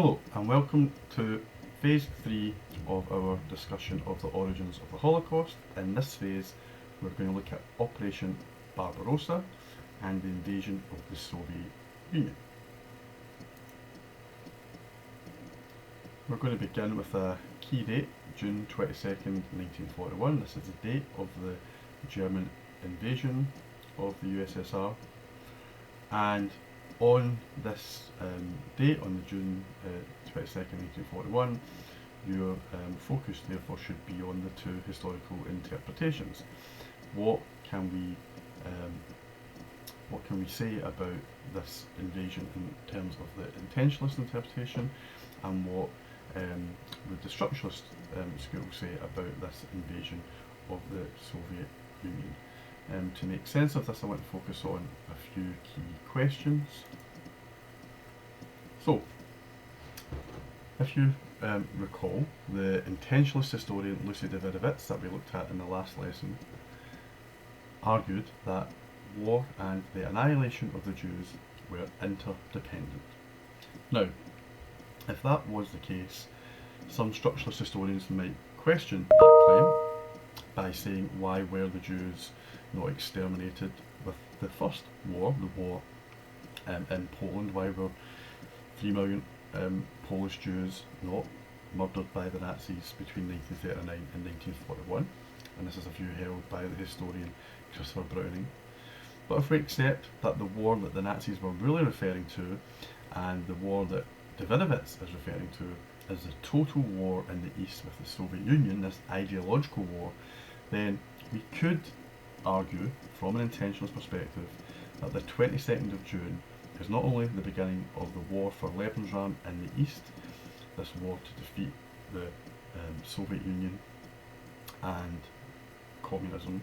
Hello and welcome to phase 3 of our discussion of the origins of the Holocaust. In this phase we're going to look at Operation Barbarossa and the invasion of the Soviet Union. We're going to begin with a key date, June 22nd, 1941. This is the date of the German invasion of the USSR, and on this date, on the June 22nd, 1941, your focus therefore should be on the two historical interpretations. What can we say about this invasion in terms of the intentionalist interpretation, and what would the structuralist school say about this invasion of the Soviet Union? To make sense of this, I want to focus on a few key questions. So, if you recall, the intentionalist historian Lucy Davidovitz that we looked at in the last lesson argued that war and the annihilation of the Jews were interdependent. Now, if that was the case, some structuralist historians might question that claim by saying, why were the Jews not exterminated with the first war, the war in Poland? Why were 3 million Polish Jews not murdered by the Nazis between 1939 and 1941? And this is a view held by the historian Christopher Browning. But if we accept that the war that the Nazis were really referring to, and the war that Davidovitz is referring to, is the total war in the East with the Soviet Union, this ideological war, then we could argue from an intentionalist perspective that the 22nd of June is not only the beginning of the war for Lebensraum in the East, this war to defeat the Soviet Union and communism,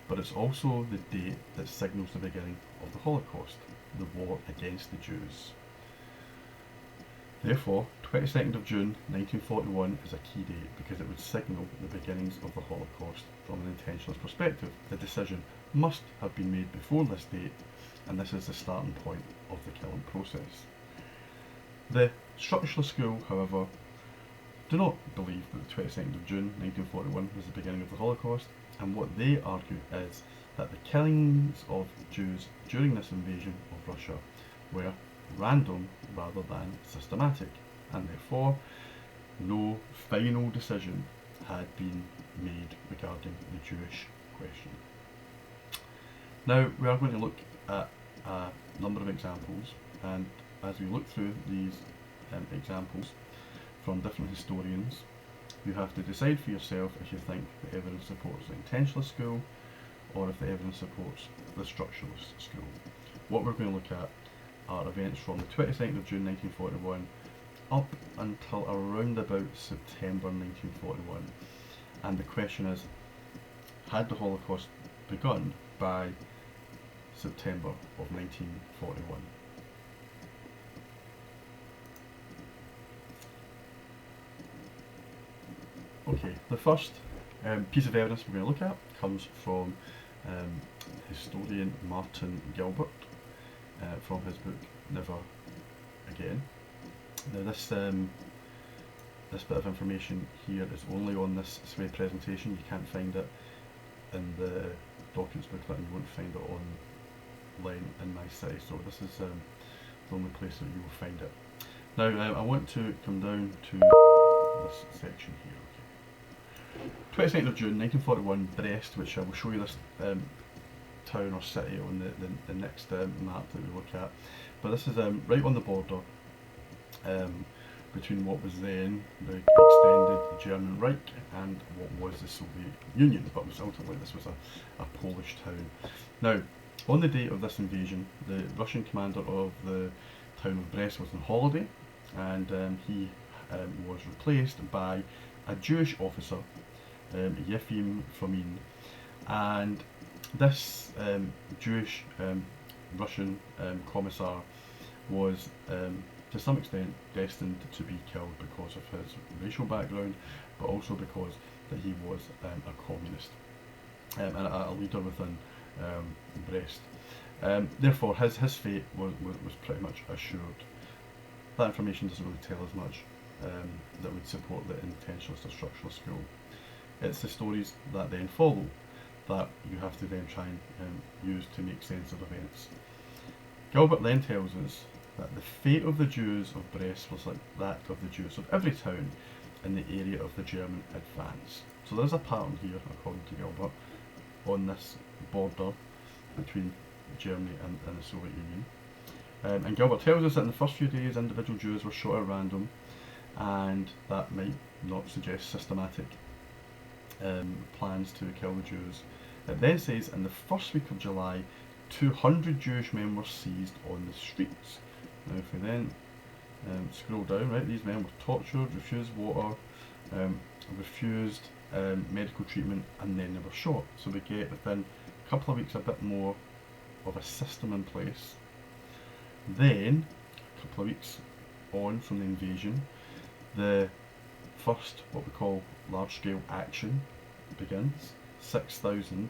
but it's also the date that signals the beginning of the Holocaust, the war against the Jews. Therefore, 22nd of June 1941 is a key date because it would signal the beginnings of the Holocaust from an intentionalist perspective. The decision must have been made before this date, and this is the starting point of the killing process. The structuralist school, however, do not believe that the 22nd of June 1941 was the beginning of the Holocaust, and what they argue is that the killings of Jews during this invasion of Russia were random rather than systematic, and therefore no final decision had been made regarding the Jewish question. Now we are going to look at a number of examples, and as we look through these examples from different historians, you have to decide for yourself if you think the evidence supports the intentionalist school or if the evidence supports the structuralist school. What we're going to look at are events from the 22nd of June 1941 up until around about September 1941, and the question is, had the Holocaust begun by September of 1941? Okay, the first piece of evidence we're going to look at comes from historian Martin Gilbert from his book Never Again. Now this bit of information here is only on this SWAY presentation. You can't find it in the documents booklet, and you won't find it online in my site, so this is the only place that you will find it. Now I want to come down to this section here. 22nd of June 1941, Brest, which I will show you this town or city on the next map that we look at, but this is right on the border between what was then the extended German Reich and what was the Soviet Union, but ultimately this was a Polish town. Now, on the date of this invasion, the Russian commander of the town of Brest was on holiday, and he was replaced by a Jewish officer, Yefim Fomin, and this Jewish Russian commissar was to some extent destined to be killed because of his racial background, but also because that he was a communist and a leader within Brest. Therefore his fate was pretty much assured. that information doesn't really tell us much that would support the intentionalist or structuralist school. It's the stories that then follow that you have to then try and use to make sense of events. Gilbert then tells us that the fate of the Jews of Brest was like that of the Jews of every town in the area of the German advance. So there's a pattern here, according to Gilbert, on this border between Germany and the Soviet Union. And Gilbert tells us that in the first few days individual Jews were shot at random, and that might not suggest systematic plans to kill the Jews. It then says in the first week of July 200 Jewish men were seized on the streets. Now if we then scroll down, right, these men were tortured, refused water, refused medical treatment, and then they were shot. So we get within a couple of weeks a bit more of a system in place. Then, a couple of weeks on from the invasion, the first, what we call large-scale action begins. 6,000, and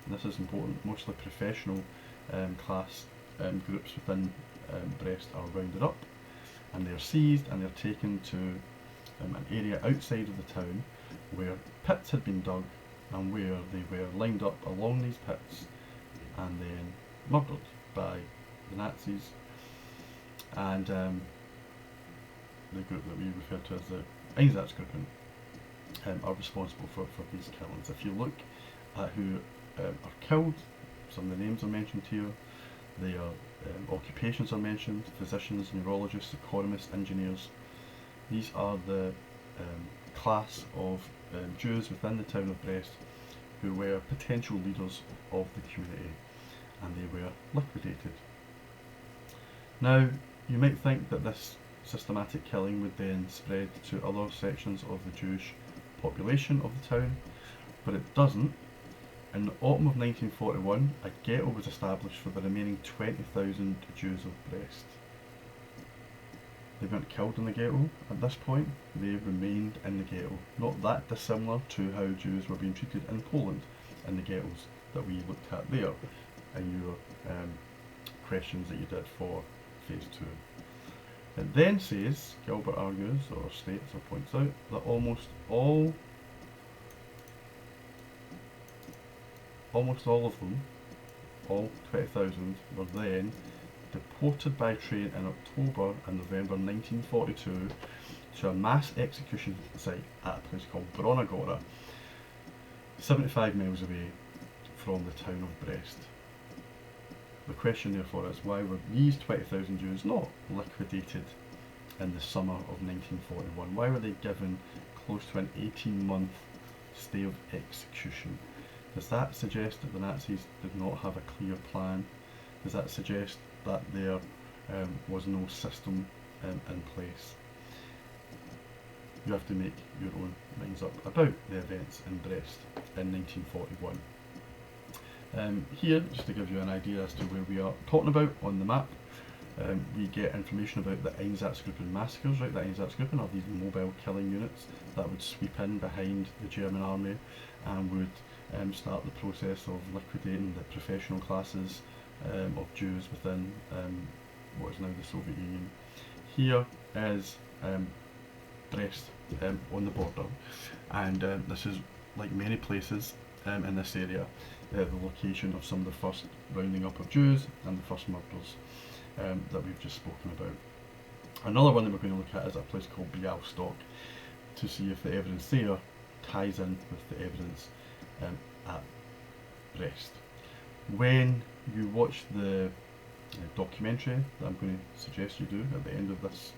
this is important, mostly professional class groups within Brest are rounded up, and they're seized and they're taken to an area outside of the town where pits had been dug and where they were lined up along these pits and then murdered by the Nazis and the group that we refer to as the Einsatzgruppen are responsible for these killings. If you look at who are killed, some of the names are mentioned here. Their occupations are mentioned: physicians, neurologists, economists, engineers. These are the class of Jews within the town of Brest who were potential leaders of the community, and they were liquidated. Now, you might think that this systematic killing would then spread to other sections of the Jewish population of the town, but it doesn't. In the autumn of 1941, a ghetto was established for the remaining 20,000 Jews of Brest. They weren't killed in the ghetto at this point, they remained in the ghetto. Not that dissimilar to how Jews were being treated in Poland in the ghettos that we looked at there in your questions that you did for phase 2. It then says, Gilbert argues, or states, or points out, that almost all of them, all 20,000, were then deported by train in October and November 1942 to a mass execution site at a place called Bronagora, 75 miles away from the town of Brest. The question therefore is, why were these 20,000 Jews not liquidated in the summer of 1941? Why were they given close to an 18-month stay of execution? Does that suggest that the Nazis did not have a clear plan? Does that suggest that there was no system in place? You have to make your own minds up about the events in Brest in 1941. Here, just to give you an idea as to where we are talking about on the map, we get information about the Einsatzgruppen massacres, right? The Einsatzgruppen are these mobile killing units that would sweep in behind the German army and would start the process of liquidating the professional classes of Jews within what is now the Soviet Union. Here is Brest on the border, and this is, like many places in this area, the location of some of the first rounding up of Jews and the first murders that we've just spoken about. Another one that we're going to look at is a place called Bialystok, to see if the evidence there ties in with the evidence at Brest. When you watch the documentary that I'm going to suggest you do at the end of this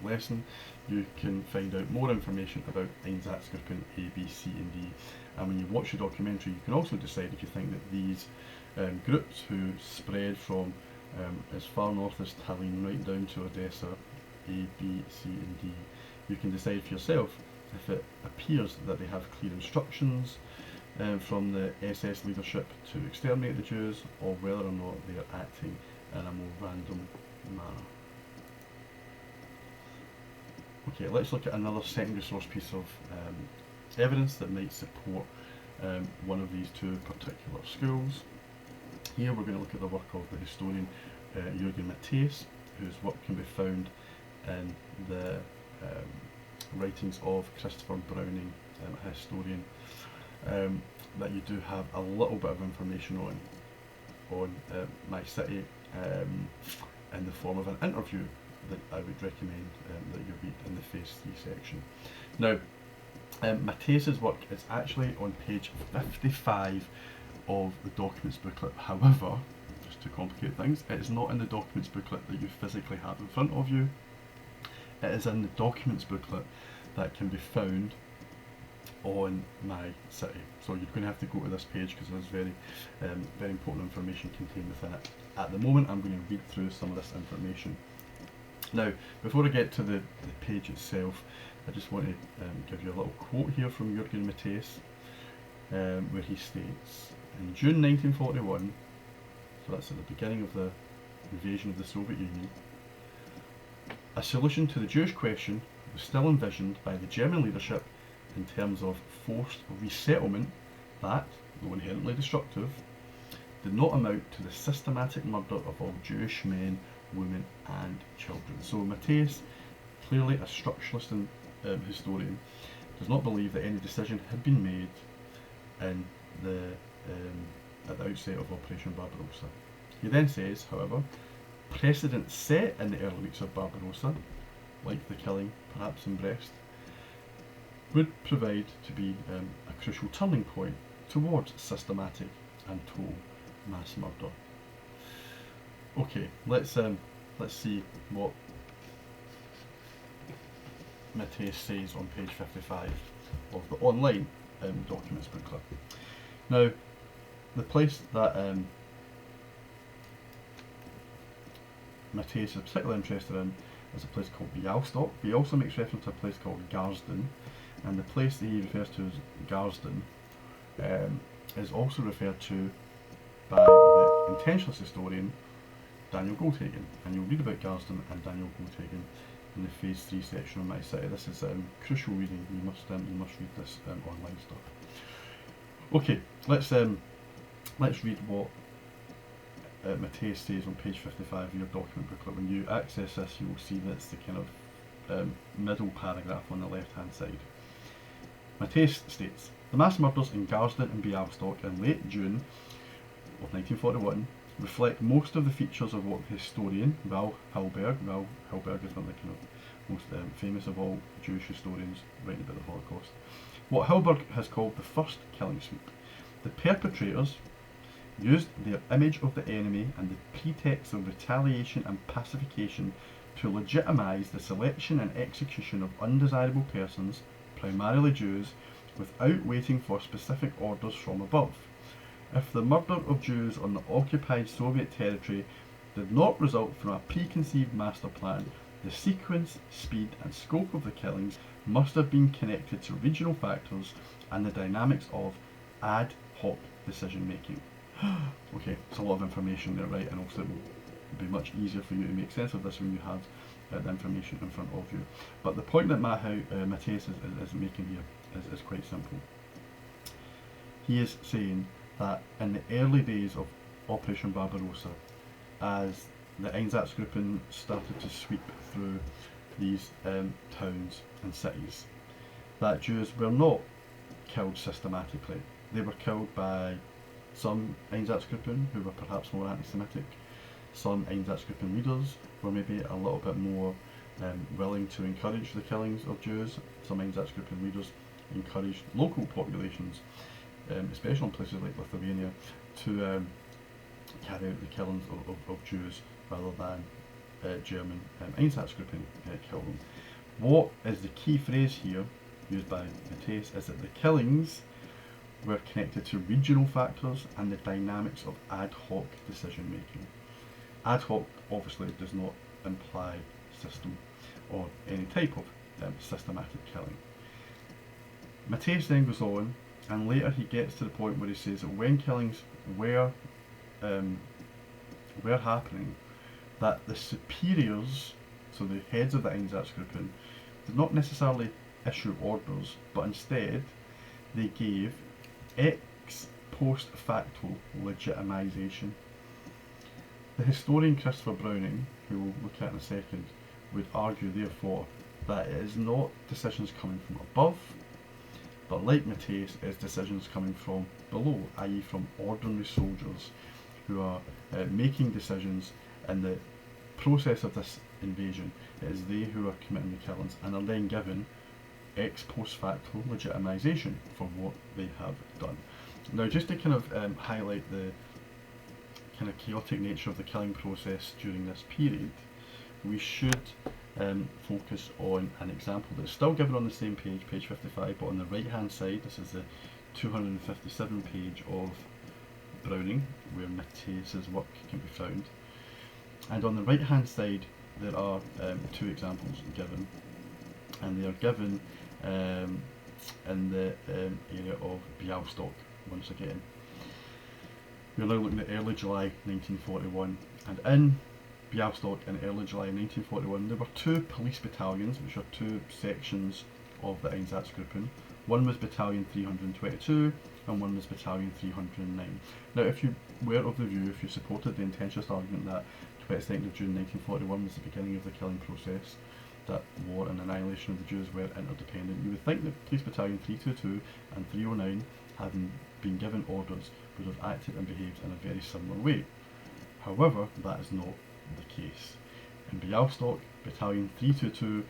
lesson, you can find out more information about Einsatzgruppen A, B, C and D. And when you watch the documentary, you can also decide if you think that these groups who spread from as far north as Tallinn right down to Odessa, A, B, C and D, you can decide for yourself if it appears that they have clear instructions from the SS leadership to exterminate the Jews, or whether or not they are acting in a more random manner. Okay, let's look at another secondary source piece of evidence that might support one of these two particular schools. Here we're going to look at the work of the historian Jürgen Matthias, whose work can be found in the writings of Christopher Browning, a historian, that you do have a little bit of information on my city, in the form of an interview that I would recommend that you read in the Phase 3 section. Now, Matthias's work is actually on page 55 of the documents booklet. However, just to complicate things, it is not in the documents booklet that you physically have in front of you. It is in the documents booklet that can be found on my city. So you're going to have to go to this page because there's very important information contained within it. At the moment, I'm going to read through some of this information. Now, before I get to the page itself, I just want to give you a little quote here from Jürgen Matthias, where he states, in June 1941, so that's at the beginning of the invasion of the Soviet Union, a solution to the Jewish question was still envisioned by the German leadership in terms of forced resettlement that, though inherently destructive, did not amount to the systematic murder of all Jewish men, women and children. So Matthias, clearly a structuralist and historian, does not believe that any decision had been made in at the outset of Operation Barbarossa. He then says, however, precedent set in the early weeks of Barbarossa, like the killing perhaps in Brest, would provide to be a crucial turning point towards systematic and total mass murder. Okay, let's see what Matthias says on page 55 of the online documents booklet. Now, the place that Matthias is particularly interested in is a place called Bialystok. He also makes reference to a place called Garsden, and the place that he refers to as Garsden is also referred to by the intentionalist historian Daniel Goldhagen, and you'll read about Garsden and Daniel Goldhagen in the Phase 3 section of my city. This is crucial reading. You must read this online stuff. Okay, let's read what Matthias says on page 55 of your document booklet. When you access this, you will see that it's the kind of middle paragraph on the left hand side. Matthias states, the mass murders in Garsden and Bialystok in late June of 1941 reflect most of the features of what the historian Val Hallberg is one of the kind of most famous of all Jewish historians writing about the Holocaust, what Hallberg has called the first killing sweep. The perpetrators used their image of the enemy and the pretext of retaliation and pacification to legitimise the selection and execution of undesirable persons, primarily Jews, without waiting for specific orders from above. If the murder of Jews on the occupied Soviet territory did not result from a preconceived master plan, the sequence, speed and scope of the killings must have been connected to regional factors and the dynamics of ad hoc decision making. Okay, it's a lot of information there, right? And also it will be much easier for you to make sense of this when you have the information in front of you. But the point that Matthias is making here is quite simple. He is saying that in the early days of Operation Barbarossa, as the Einsatzgruppen started to sweep through these towns and cities, that Jews were not killed systematically. They were killed by some Einsatzgruppen who were perhaps more anti-Semitic. Some Einsatzgruppen leaders were maybe a little bit more willing to encourage the killings of Jews. Some Einsatzgruppen leaders encouraged local populations, especially in places like Lithuania, to carry out the killings of Jews rather than German Einsatzgruppen kill them. What is the key phrase here used by Matthias is that the killings were connected to regional factors and the dynamics of ad hoc decision making. Ad hoc obviously does not imply system or any type of systematic killing. Matthias then goes on, and later he gets to the point where he says that when killings were happening, that the superiors, so the heads of the Einsatzgruppen, did not necessarily issue orders, but instead they gave X post facto legitimisation. The historian Christopher Browning, who we'll look at in a second, would argue therefore that it is not decisions coming from above, but like Matthias, it's decisions coming from below, i.e. from ordinary soldiers who are making decisions in the process of this invasion. It is they who are committing the killings and are then given ex post facto legitimisation for what they have done. Now, just to kind of highlight the kind of chaotic nature of the killing process during this period, we should focus on an example that's still given on the same page, page 55, but on the right hand side. This is the 257 page of Browning, where Matthias's work can be found. And on the right hand side there are two examples given, and they are given in the area of Bialystok once again. We are now looking at early July 1941, and in Bialystok in early July 1941 there were two police battalions, which are two sections of the Einsatzgruppen. One was Battalion 322 and one was Battalion 309. Now, if you were of the view, if you supported the intentionist argument that 22nd of June 1941 was the beginning of the killing process, that war and annihilation of the Jews were interdependent, you would think that Police Battalion 322 and 309, having been given orders, would have acted and behaved in a very similar way. However, that is not the case. In Bialystok, Battalion 322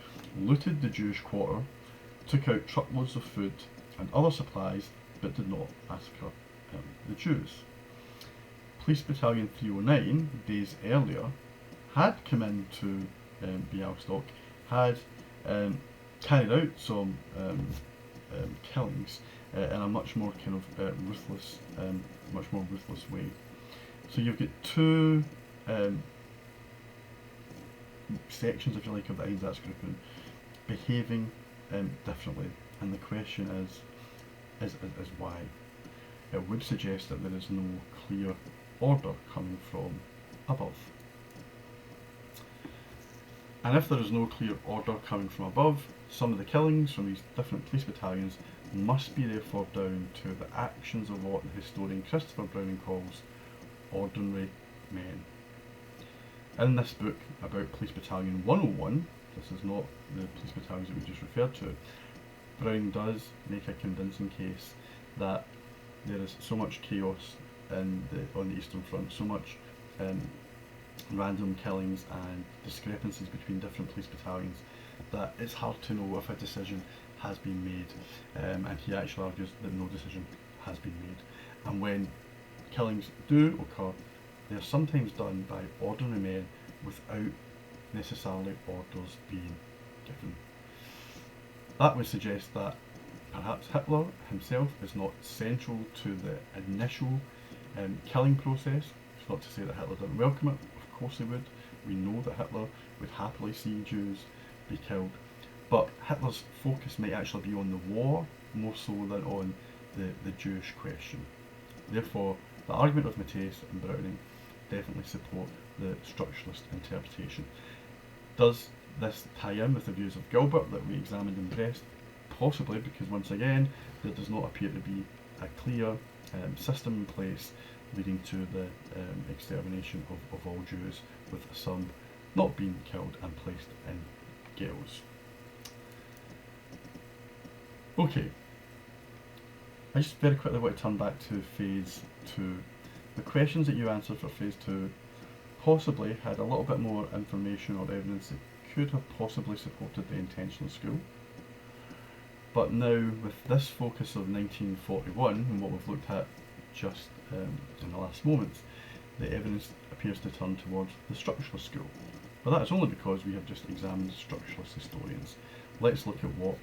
looted the Jewish quarter, took out truckloads of food and other supplies, but did not massacre the Jews. Police Battalion 309, days earlier, had come into Bialystok, had carried out some killings in a much more kind of much more ruthless way. So you've got two sections, if you like, of the Einsatzgruppen behaving differently, and the question is why. It would suggest that there is no clear order coming from above. And if there is no clear order coming from above, some of the killings from these different police battalions must be therefore down to the actions of what the historian Christopher Browning calls ordinary men. In this book about Police Battalion 101, this is not the police battalions that we just referred to, Browning does make a convincing case that there is so much chaos on the Eastern Front, so much random killings and discrepancies between different police battalions, that it's hard to know if a decision has been made, and he actually argues that no decision has been made. And when killings do occur, they are sometimes done by ordinary men without necessarily orders being given. That would suggest that perhaps Hitler himself is not central to the initial killing process. It's not to say that Hitler didn't welcome it, of course he would. We know that Hitler would happily see Jews be killed, but Hitler's focus might actually be on the war more so than on the Jewish question. Therefore, the argument of Matthias and Browning definitely support the structuralist interpretation. Does this tie in with the views of Gilbert that we examined in Brest? Possibly, because once again there does not appear to be a clear system in place leading to the extermination of all Jews, with some not being killed and placed in ghettos. Okay, I just very quickly want to turn back to phase 2. The questions that you answered for phase 2 possibly had a little bit more information or evidence that could have possibly supported the intentional school. But now, with this focus of 1941 and what we've looked at just in the last moments, the evidence appears to turn towards the structuralist school. But that is only because we have just examined structuralist historians. Let's look at what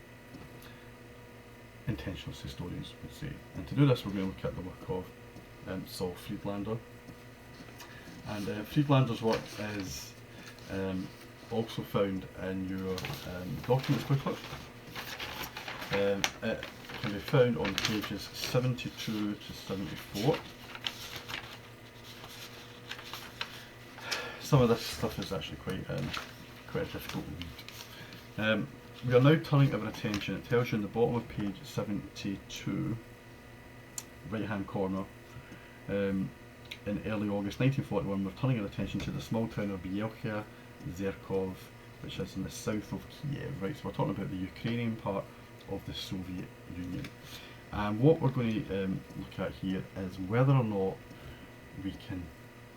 intentionalist historians would say. And to do this, we're going to look at the work of Saul Friedlander. And Friedlander's work is also found in your documents booklet. It can be found on pages 72 to 74. Some of this stuff is actually quite difficult to read. We are now turning our attention, it tells you in the bottom of page 72, right hand corner, in early August 1941, we're turning our attention to the small town of Bielka Zerkov, which is in the south of Kiev, right? So we're talking about the Ukrainian part of the Soviet Union. And what we're going to look at here is whether or not we can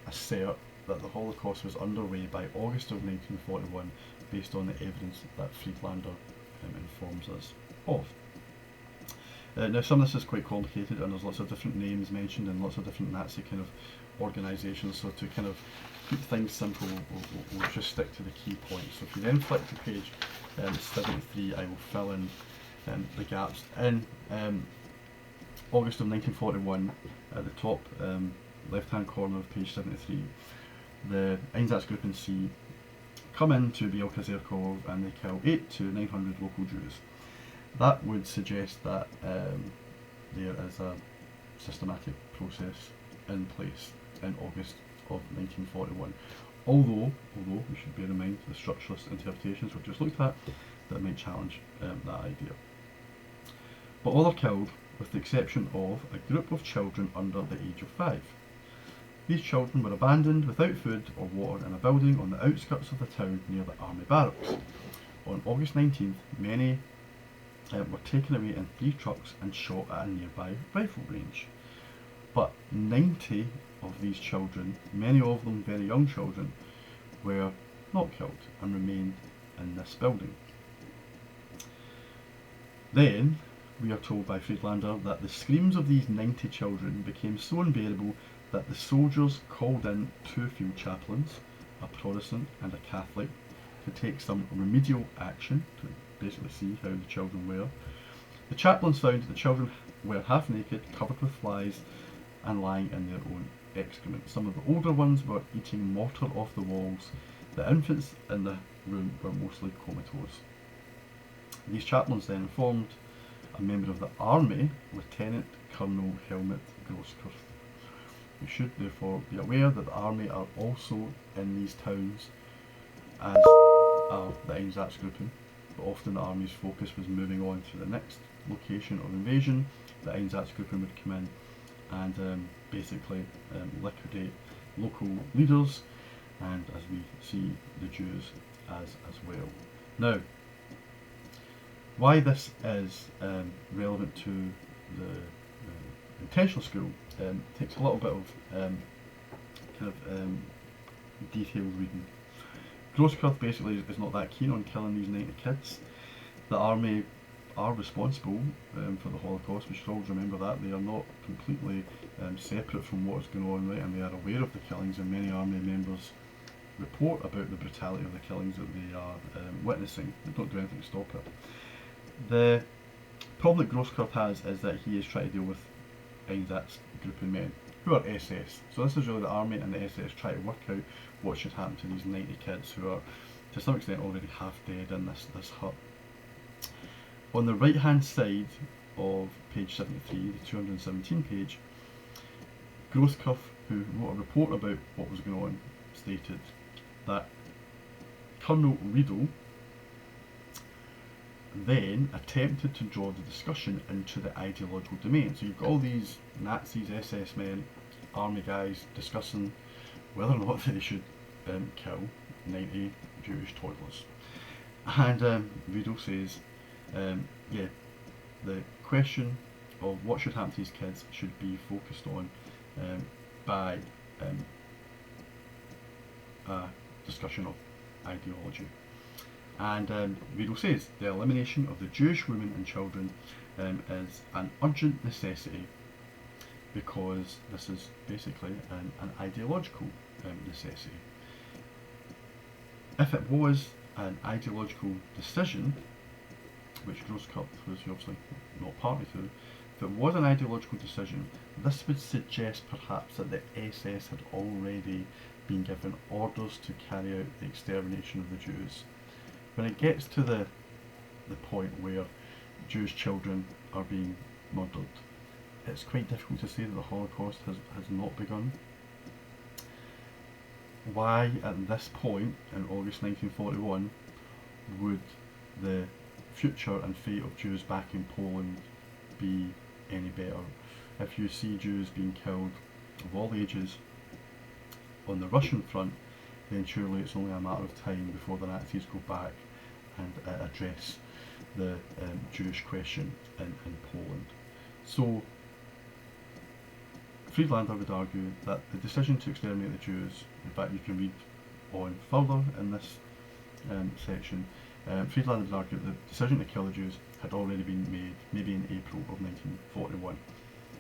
assert that the Holocaust was underway by August of 1941 based on the evidence that Friedlander informs us of. Now some of this is quite complicated, and there's lots of different names mentioned and lots of different Nazi kind of organisations, so to kind of keep things simple, we'll just stick to the key points. So if you then flick to page 73, I will fill in the gaps. In August of 1941, at the top left hand corner of page 73, the Einsatzgruppen C come into Bielka Zerkov and they kill 8 to 900 local Jews. That would suggest that there is a systematic process in place in August of 1941. Although we should bear in mind the structuralist interpretations we've just looked at that might challenge that idea. But all are killed with the exception of a group of children under the age of 5. These children were abandoned without food or water in a building on the outskirts of the town near the army barracks. On August 19th, many were taken away in 3 trucks and shot at a nearby rifle range. But 90 of these children, many of them very young children, were not killed and remained in this building. Then we are told by Friedlander that the screams of these 90 children became so unbearable that the soldiers called in 2 field chaplains, a Protestant and a Catholic, to take some remedial action to basically see how the children were. The chaplains found that the children were half naked, covered with flies, and lying in their own excrement. Some of the older ones were eating mortar off the walls. The infants in the room were mostly comatose. These chaplains then informed a member of the army, Lieutenant Colonel Helmut Grosskopf. We should therefore be aware that the army are also in these towns, as are the Einsatzgruppen, but often the army's focus was moving on to the next location of invasion. The Einsatzgruppen would come in and basically liquidate local leaders, and as we see, the Jews as well. Now, why this is relevant to the intentional school takes a little bit of detailed reading. Grosskopf basically is not that keen on killing these 90 kids. The army are responsible for the Holocaust. We should always remember that. They are not completely separate from what is going on, right? And they are aware of the killings, and many army members report about the brutality of the killings that they are witnessing. They don't do anything to stop it. The problem that Grosskopf has is that he is trying to deal with Einsatzgruppen men, who are SS. So this is really the army and the SS trying to work out what should happen to these 90 kids who are to some extent already half dead in this hut. On the right hand side of page 73, the 217 page, Grosskopf, who wrote a report about what was going on, stated that Colonel Riedel then attempted to draw the discussion into the ideological domain. So you've got all these Nazis, SS men, army guys discussing whether or not they should kill 90 Jewish toddlers. And Riedel says, the question of what should happen to these kids should be focused on by a discussion of ideology. And Riedel says the elimination of the Jewish women and children is an urgent necessity because this is basically an ideological necessity. If it was an ideological decision, which Grosskopf was obviously not party to, if it was an ideological decision, this would suggest perhaps that the SS had already been given orders to carry out the extermination of the Jews. When it gets to the point where Jewish children are being murdered, it's quite difficult to say that the Holocaust has not begun. Why at this point in August 1941 would the future and fate of Jews back in Poland be any better? if you see Jews being killed of all ages on the Russian front, then surely it's only a matter of time before the Nazis go back and address the Jewish question in Poland. So Friedlander would argue that the decision to exterminate the Jews, in fact you can read on further in this section, Friedlander would argue that the decision to kill the Jews had already been made, maybe in April of 1941.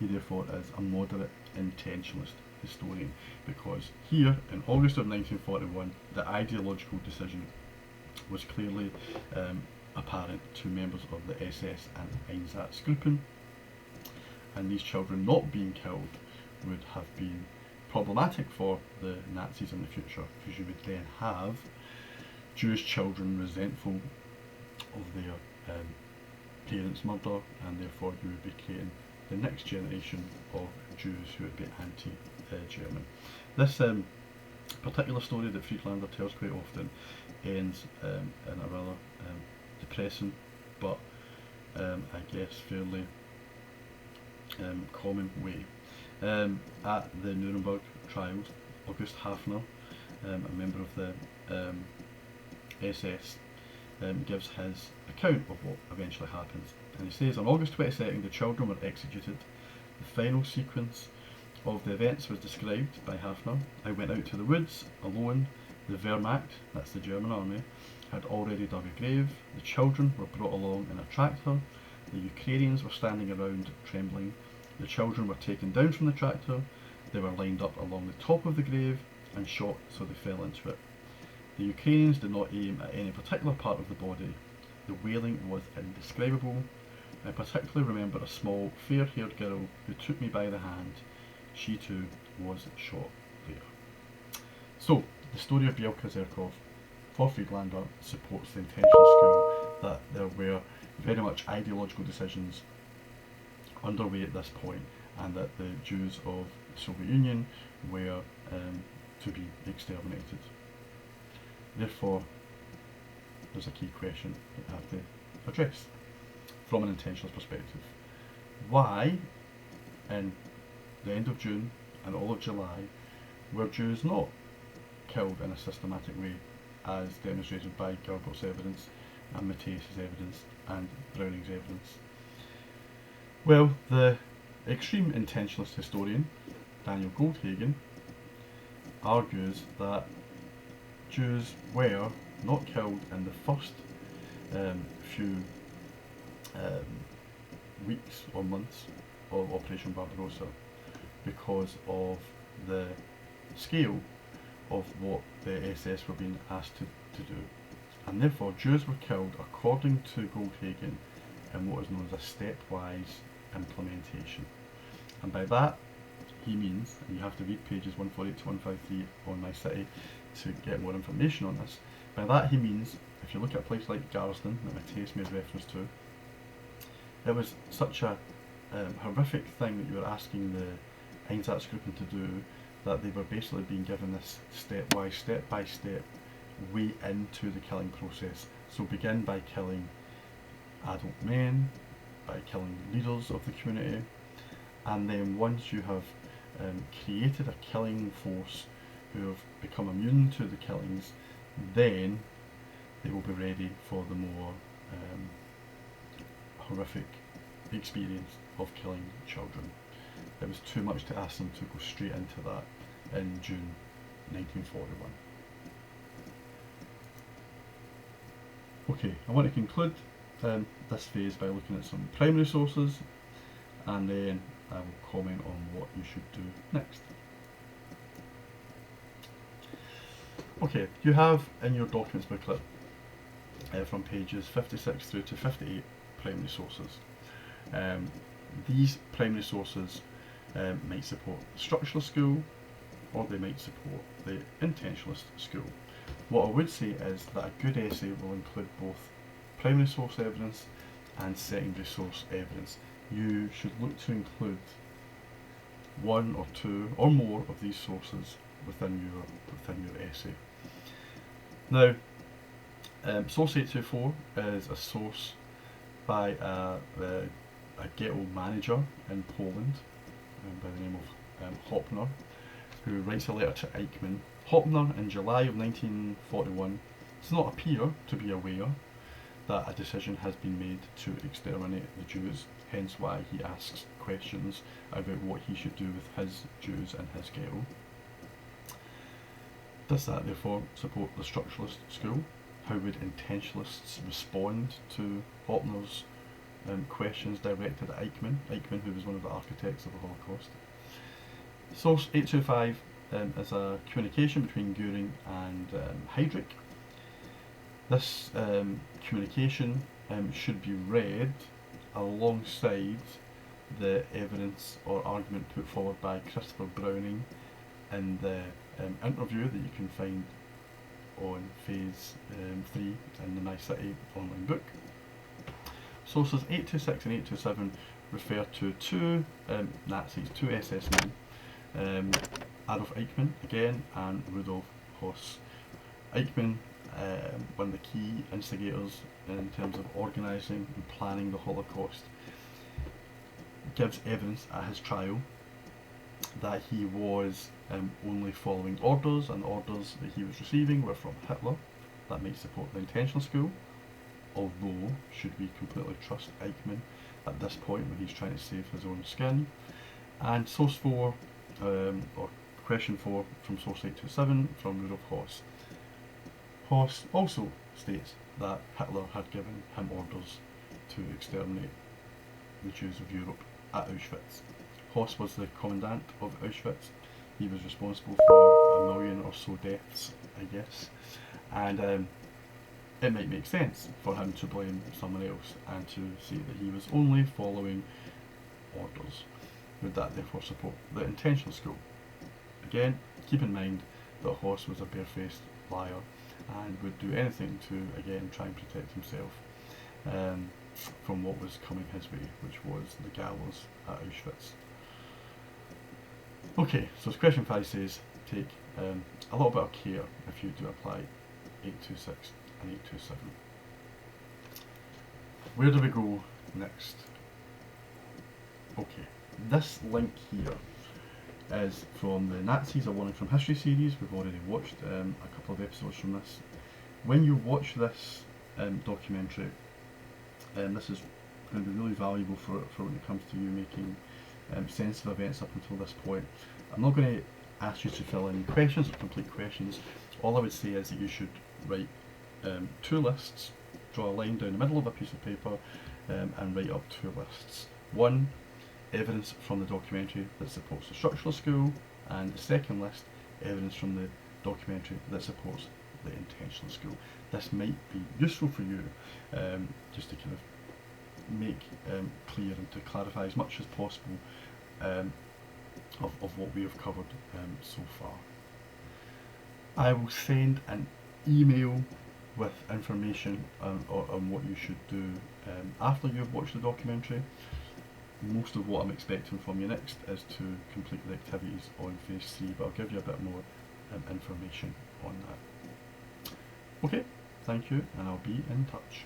He therefore is a moderate intentionalist historian, because here in August of 1941 the ideological decision was clearly apparent to members of the SS and Einsatzgruppen, and these children not being killed would have been problematic for the Nazis in the future, because you would then have Jewish children resentful of their parents' murder, and therefore you would be creating the next generation of Jews who would be anti-German. This particular story that Friedlander tells quite often ends in a rather depressing but I guess fairly common way. At the Nuremberg trials, August Hafner, a member of the SS, gives his account of what eventually happens. And he says, on August 22nd the children were executed. The final sequence of the events was described by Hafner. I went out to the woods alone. The Wehrmacht, that's the German army, had already dug a grave. The children were brought along in a tractor. The Ukrainians were standing around trembling. The children were taken down from the tractor. They were lined up along the top of the grave and shot so they fell into it. The Ukrainians did not aim at any particular part of the body. The wailing was indescribable. I particularly remember a small, fair-haired girl who took me by the hand. She too was shot there. So, the story of Bielka Zerkov for Friedlander supports the intentional school that there were very much ideological decisions underway at this point, and that the Jews of the Soviet Union were to be exterminated. Therefore, there's a key question that you have to address from an intentionalist perspective. Why, in the end of June and all of July, were Jews not killed in a systematic way, as demonstrated by Gerbert's evidence and Matthias's evidence and Browning's evidence? Well, the extreme intentionalist historian Daniel Goldhagen argues that Jews were not killed in the first few weeks or months of Operation Barbarossa because of the scale of what the SS were being asked to do. And therefore Jews were killed, according to Goldhagen, in what is known as a stepwise implementation. And by that he means, and you have to read pages 148 to 153 on My City to get more information on this, by that he means, if you look at a place like Garston that Matthias made reference to, it was such a horrific thing that you were asking the Einsatzgruppen to do, that they were basically being given this stepwise, step-by-step way into the killing process. So begin by killing adult men, by killing leaders of the community, and then once you have created a killing force who have become immune to the killings, then they will be ready for the more horrific experience of killing children. It was too much to ask them to go straight into that in June 1941. Okay, I want to conclude this phase by looking at some primary sources, and then I will comment on what you should do next. Okay, you have in your documents booklet from pages 56 through to 58 primary sources. These primary sources might support the structuralist school, or they might support the intentionalist school. What I would say is that a good essay will include both primary source evidence and secondary source evidence. You should look to include one or two or more of these sources within your essay. Now, source 824 is a source by a ghetto manager in Poland by the name of Hopner, who writes a letter to Eichmann. Hopner, in July of 1941, does not appear to be aware that a decision has been made to exterminate the Jews, hence why he asks questions about what he should do with his Jews in his ghetto. Does that therefore support the structuralist school? How would intentionalists respond to Hopner's questions directed at Eichmann, who was one of the architects of the Holocaust? Source 825 is a communication between Göring and Heydrich. This communication should be read alongside the evidence or argument put forward by Christopher Browning in the interview that you can find on Phase 3 in the NICITY online book. Sources 826 and 827 refer to two Nazis, two SS men, Adolf Eichmann again and Rudolf Höss. Eichmann, one of the key instigators in terms of organising and planning the Holocaust, gives evidence at his trial that he was only following orders, and the orders that he was receiving were from Hitler. That might support the intentional school, although should we completely trust Eichmann at this point when he's trying to save his own skin? And source 4, or question 4 from source 827 from Rudolf Höss. Höss also states that Hitler had given him orders to exterminate the Jews of Europe at Auschwitz. Höss was the commandant of Auschwitz. He was responsible for 1 million or so deaths, I guess, and it might make sense for him to blame someone else and to say that he was only following orders. Would that therefore support the intentional school? Again, keep in mind that Höss was a barefaced liar and would do anything to, again, try and protect himself from what was coming his way, which was the gallows at Auschwitz. Okay, so question 5 says, take a little bit of care if you do apply 826 and 827. Where do we go next? Okay, this link here is from the Nazis, a Warning from History series. We've already watched a couple of episodes from this. When you watch this documentary, this is going to be really valuable for when it comes to you making sense of events up until this point. I'm not going to ask you to fill in questions or complete questions. All I would say is that you should write 2 lists, draw a line down the middle of a piece of paper and write up 2 lists. 1, evidence from the documentary that supports the structural school, and the second list, evidence from the documentary that supports the intentional school. This might be useful for you just to kind of make clear and to clarify as much as possible of what we have covered so far. I will send an email with information on what you should do after you've watched the documentary. Most of what I'm expecting from you next is to complete the activities on Phase 3, but I'll give you a bit more information on that. Okay, thank you, and I'll be in touch.